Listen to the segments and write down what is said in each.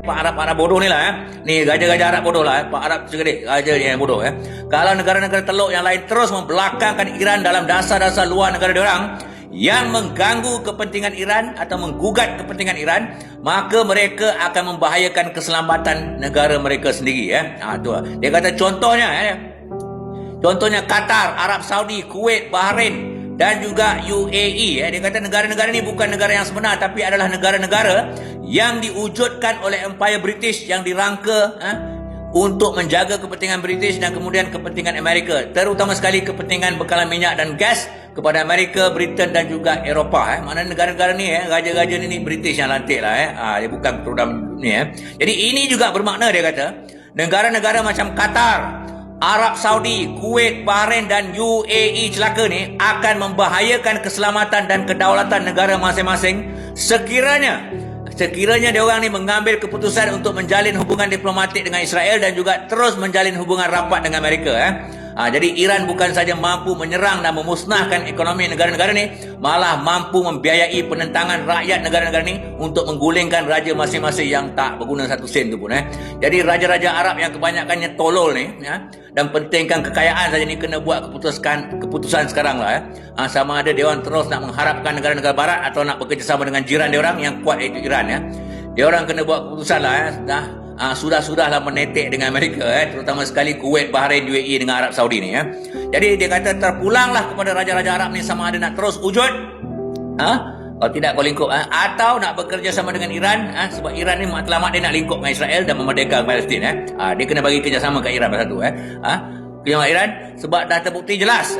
Pak Arab bodoh ni lah Ni gajah-gajah Arab bodoh lah Pak Arab segedik gajah ni yang bodoh Kalau negara-negara teluk yang lain terus membelakangkan Iran dalam dasar-dasar luar negara diorang yang mengganggu kepentingan Iran atau menggugat kepentingan Iran, maka mereka akan membahayakan keselamatan negara mereka sendiri tu. Dia kata contohnya Qatar, Arab Saudi, Kuwait, Bahrain dan juga UAE. Dia kata negara-negara ni bukan negara yang sebenar, tapi adalah negara-negara yang diwujudkan oleh Empire British yang dirangka untuk menjaga kepentingan British dan kemudian kepentingan Amerika, terutama sekali kepentingan bekalan minyak dan gas kepada Amerika, Britain dan juga Eropah. Mana negara-negara ni raja-raja ni British yang lantik lah dia bukan program ni Jadi ini juga bermakna, dia kata negara-negara macam Qatar, Arab Saudi, Kuwait, Bahrain dan UAE celaka ni akan membahayakan keselamatan dan kedaulatan negara masing-masing sekiranya diorang ni mengambil keputusan untuk menjalin hubungan diplomatik dengan Israel dan juga terus menjalin hubungan rapat dengan Amerika. Jadi Iran bukan saja mampu menyerang dan memusnahkan ekonomi negara-negara ni, malah mampu membiayai penentangan rakyat negara-negara ni untuk menggulingkan raja masing-masing yang tak berguna satu sen tu pun. Jadi raja-raja Arab yang kebanyakannya tolol ni dan pentingkan kekayaan saja ni kena buat keputusan sekarang lah sama ada diorang terus nak mengharapkan negara-negara barat atau nak bekerjasama dengan jiran diorang yang kuat iaitu Iran. Diorang kena buat keputusan lah sudah-sudahlah menetek dengan Amerika terutama sekali Kuwait, Bahrain, UAE dengan Arab Saudi ni Jadi dia kata terpulanglah kepada raja-raja Arab ni sama ada nak terus wujud kalau tidak kau lingkup atau nak bekerja sama dengan Iran sebab Iran ni matlamat dia nak lingkup dengan Israel dan memerdekakan Palestin dia kena bagi kerjasama kat Iran pasal tu kerjasama Iran sebab dah terbukti jelas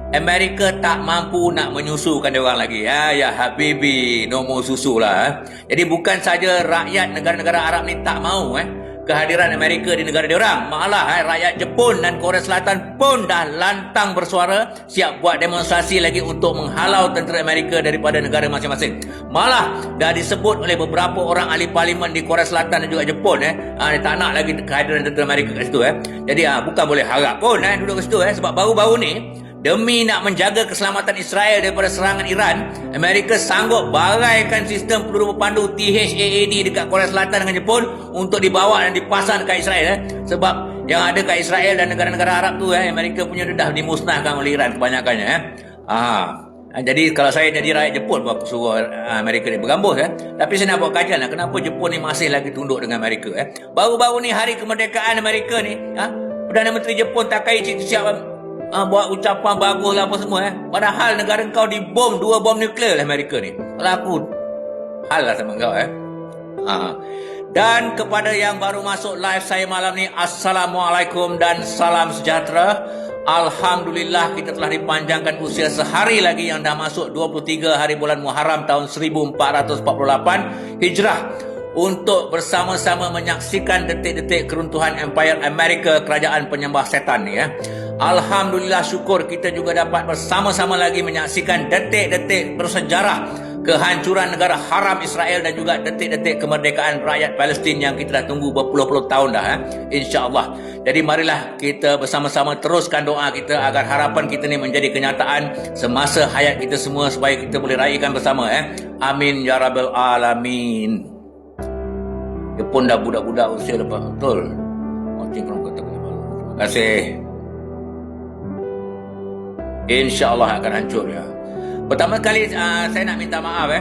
Amerika tak mampu nak menyusukan dia orang lagi ya habibi nombor susu lah Jadi bukan saja rakyat negara-negara Arab ni tak mau kehadiran Amerika di negara dia orang, malah rakyat Jepun dan Korea Selatan pun dah lantang bersuara siap buat demonstrasi lagi untuk menghalau tentera Amerika daripada negara masing-masing. Malah dah disebut oleh beberapa orang ahli parlimen di Korea Selatan dan juga Jepun dia tak nak lagi kehadiran tentera Amerika kat situ Jadi bukan boleh harap pun duduk kat situ sebab baru-baru ni demi nak menjaga keselamatan Israel daripada serangan Iran, Amerika sanggup baraikan sistem peluru berpandu THAAD dekat Korea Selatan dengan Jepun untuk dibawa dan dipasang dekat Israel Sebab yang ada kat Israel dan negara-negara Arab tu Amerika punya dah dimusnahkan oleh Iran kebanyakannya Jadi kalau saya jadi rakyat Jepun aku suruh Amerika ni bergambus Tapi saya nak buat kajian kenapa Jepun ni masih lagi tunduk dengan Amerika Baru-baru ni hari kemerdekaan Amerika ni Perdana Menteri Jepun Takaichi siap buat ucapan bagus lah apa semua Padahal negara kau dibom 2 bom nuklear lah Amerika ni. Kalau aku hal lah sama kau Dan kepada yang baru masuk live saya malam ni, Assalamualaikum dan salam sejahtera. Alhamdulillah kita telah dipanjangkan usia sehari lagi yang dah masuk 23 hari bulan Muharram tahun 1448 Hijrah untuk bersama-sama menyaksikan detik-detik keruntuhan Empire Amerika, kerajaan penyembah setan ni Alhamdulillah syukur kita juga dapat bersama-sama lagi menyaksikan detik-detik bersejarah kehancuran negara haram Israel dan juga detik-detik kemerdekaan rakyat Palestin yang kita dah tunggu berpuluh-puluh tahun dah insya-Allah. Jadi marilah kita bersama-sama teruskan doa kita agar harapan kita ni menjadi kenyataan semasa hayat kita semua supaya kita boleh raikan bersama Amin ya rabbal alamin. Dia pun dah budak-budak usia lepas betul. Terima kasih. InsyaAllah akan hancur Pertama kali saya nak minta maaf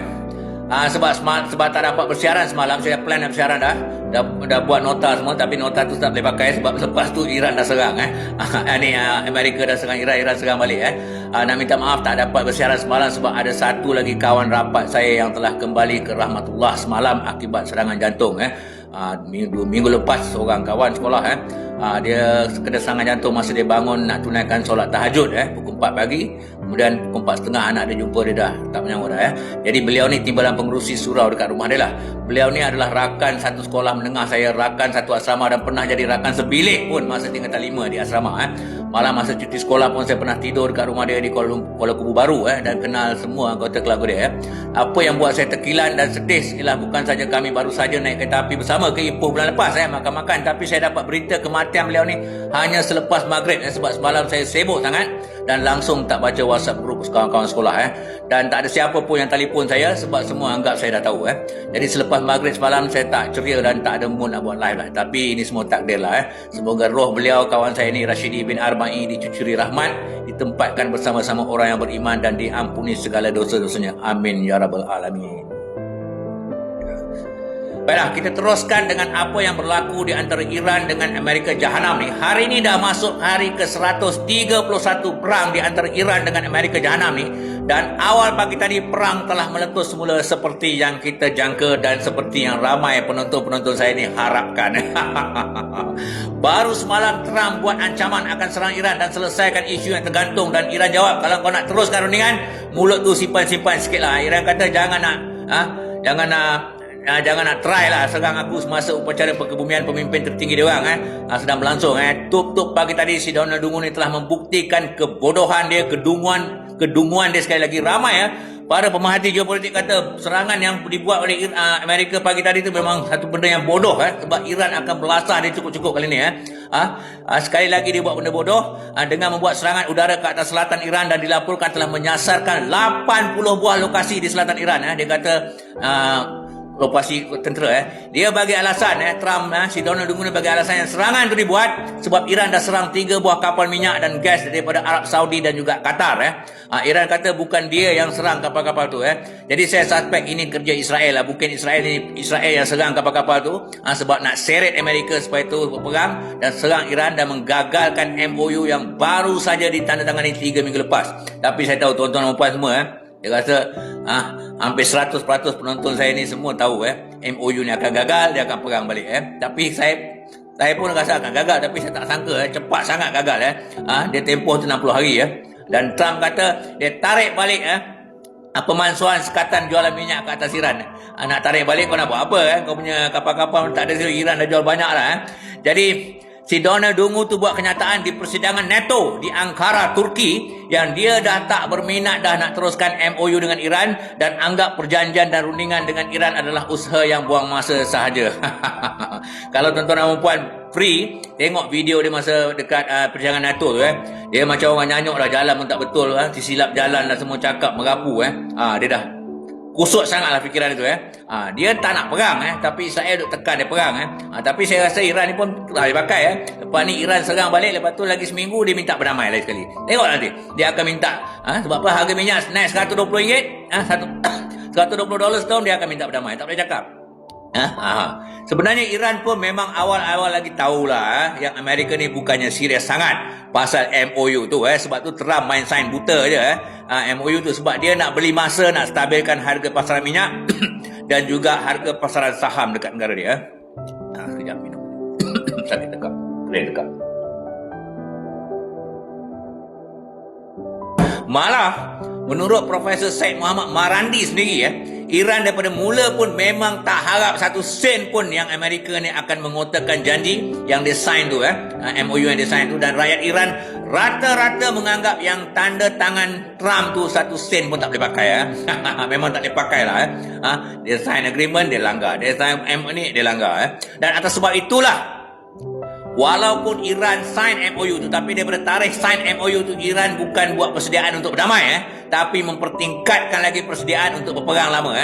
sebab tak dapat bersiaran semalam. Saya plan nak bersiaran dah buat nota semua, tapi nota tu tak boleh pakai sebab lepas tu Iran dah serang Amerika dah serang Iran serang balik nak minta maaf tak dapat bersiaran semalam sebab ada satu lagi kawan rapat saya yang telah kembali ke rahmatullah semalam akibat serangan jantung minggu lepas seorang kawan sekolah dia kena serangan jantung masa dia bangun nak tunaikan solat tahajud pukul 4 pagi. Kemudian pukul 4.30 anak dia jumpa dia dah tak menyambut Jadi beliau ni timbalan pengurusi surau dekat rumah dia lah. Beliau ni adalah rakan satu sekolah menengah saya, rakan satu asrama dan pernah jadi rakan sebilik pun masa tingkatan 5 di asrama Malah masa cuti sekolah pun saya pernah tidur dekat rumah dia di Kuala Kubu Baru dan kenal semua anggota keluarga dia Apa yang buat saya terkilan dan sedih ialah bukan saja kami baru saja naik kereta api bersama ke Ipoh bulan lepas makan-makan, tapi saya dapat berita kematian beliau ni hanya selepas maghrib sebab semalam saya sibuk sangat dan langsung tak baca WhatsApp group kawan-kawan sekolah dan tak ada siapa pun yang telefon saya sebab semua anggap saya dah tahu Jadi selepas maghrib semalam saya tak ceria dan tak ada mood nak buat live lah. Tapi ini semua takdir lah Semoga roh beliau kawan saya ni Rashidi bin Arba'i dicucuri rahmat, ditempatkan bersama-sama orang yang beriman dan diampuni segala dosa-dosanya. Amin ya rabbal alamin. Baiklah, kita teruskan dengan apa yang berlaku di antara Iran dengan Amerika Jahanam ni. Hari ini dah masuk hari ke-131 perang di antara Iran dengan Amerika Jahanam ni. Dan awal pagi tadi perang telah meletus semula seperti yang kita jangka dan seperti yang ramai penonton-penonton saya ni harapkan. Baru semalam Trump buat ancaman akan serang Iran dan selesaikan isu yang tergantung, dan Iran jawab, kalau kau nak teruskan rundingan, mulut tu simpan-simpan sikit lah. Iran kata jangan nak try lah serang aku semasa upacara perkebumian pemimpin tertinggi dia orang sedang berlangsung. Tup-tup pagi tadi si Donald Dungu ni telah membuktikan kebodohan dia, kedunguan dia sekali lagi. Ramai para pemerhati geopolitik kata serangan yang dibuat oleh Amerika pagi tadi tu memang satu benda yang bodoh sebab Iran akan belasah dia cukup-cukup kali ni sekali lagi dia buat benda bodoh dengan membuat serangan udara ke atas selatan Iran dan dilaporkan telah menyasarkan 80 buah lokasi di selatan Iran. Dia kata lokasi tentera dia bagi alasan Trump si Donald Dungu ni bagi alasan yang serangan tu dibuat sebab Iran dah serang 3 buah kapal minyak dan gas daripada Arab Saudi dan juga Qatar. Iran kata bukan dia yang serang kapal-kapal tu jadi saya suspek ini kerja Israel bukan Israel yang serang kapal-kapal tu sebab nak seret Amerika supaya tu berperang dan serang Iran dan menggagalkan MOU yang baru saja ditandatangani 3 minggu lepas. Tapi saya tahu tuan-tuan dan puan semua dia rasa hampir 100% penonton saya ni semua tahu MOU ni akan gagal, dia akan perang balik Tapi saya pun rasa akan gagal, tapi saya tak sangka cepat sangat gagal dia tempoh tu 60 hari Dan Trump kata dia tarik balik pemalsuan sekatan jualan minyak ke atas Iran. Nak tarik balik kau nak buat apa kau punya kapal-kapal tak ada, Iran dah jual banyak lah Jadi si Donald Dungu tu buat kenyataan di persidangan NATO di Ankara, Turki, yang dia dah tak berminat dah nak teruskan MOU dengan Iran dan anggap perjanjian dan rundingan dengan Iran adalah usaha yang buang masa sahaja. Kalau tuan-tuan dan puan free tengok video dia masa dekat persidangan NATO tu dia macam orang nyanyuk dah, jalan pun tak betul disilap jalan dan semua cakap merapu dia dah kusut sangatlah fikiran itu dia tak nak perang tapi Israel duk tekan dia perang tapi saya rasa Iran ni pun tak boleh pakai lepas ni Iran serang balik, lepas tu lagi seminggu dia minta berdamai lagi sekali. Tengok nanti dia akan minta sebab apa harga minyak naik $120 $120 setahun, dia akan minta berdamai, tak boleh cakap. Sebenarnya Iran pun memang awal-awal lagi tahulah yang Amerika ni bukannya serius sangat pasal MOU tu sebab tu Trump main sign buta je MOU tu sebab dia nak beli masa nak stabilkan harga pasaran minyak dan juga harga pasaran saham dekat negara dia. Sekejap minum. Sakit dekat. Keren dekat. Malah menurut Profesor Syed Muhammad Marandi sendiri Iran daripada mula pun memang tak harap satu sen pun yang Amerika ni akan mengotakkan janji yang dia sign tu MOU yang dia sign tu, dan rakyat Iran rata-rata menganggap yang tanda tangan Trump tu satu sen pun tak boleh pakai memang tak boleh pakai lah dia sign agreement dia langgar, dia sign MOU ni dia langgar dan atas sebab itulah walaupun Iran sign MOU tu, tapi daripada tarikh sign MOU tu Iran bukan buat persediaan untuk berdamai tapi mempertingkatkan lagi persediaan untuk berperang lama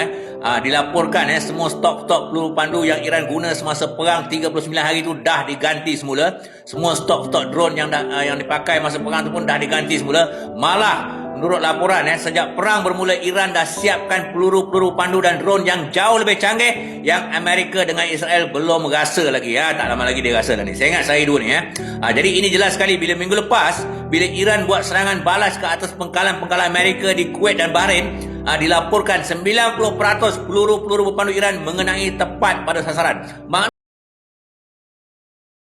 dilaporkan semua stok-stok peluru pandu yang Iran guna semasa perang 39 hari tu dah diganti semula. Semua stok-stok drone yang dipakai masa perang tu pun dah diganti semula. Malah menurut laporan sejak perang bermula Iran dah siapkan peluru-peluru pandu dan drone yang jauh lebih canggih yang Amerika dengan Israel belum rasa lagi tak lama lagi dia rasa dah ni. Saya ingat saya dua ni jadi ini jelas sekali bila minggu lepas bila Iran buat serangan balas ke atas pengkalan-pengkalan Amerika di Kuwait dan Bahrain dilaporkan 90% peluru-peluru berpandu Iran mengenai tepat pada sasaran.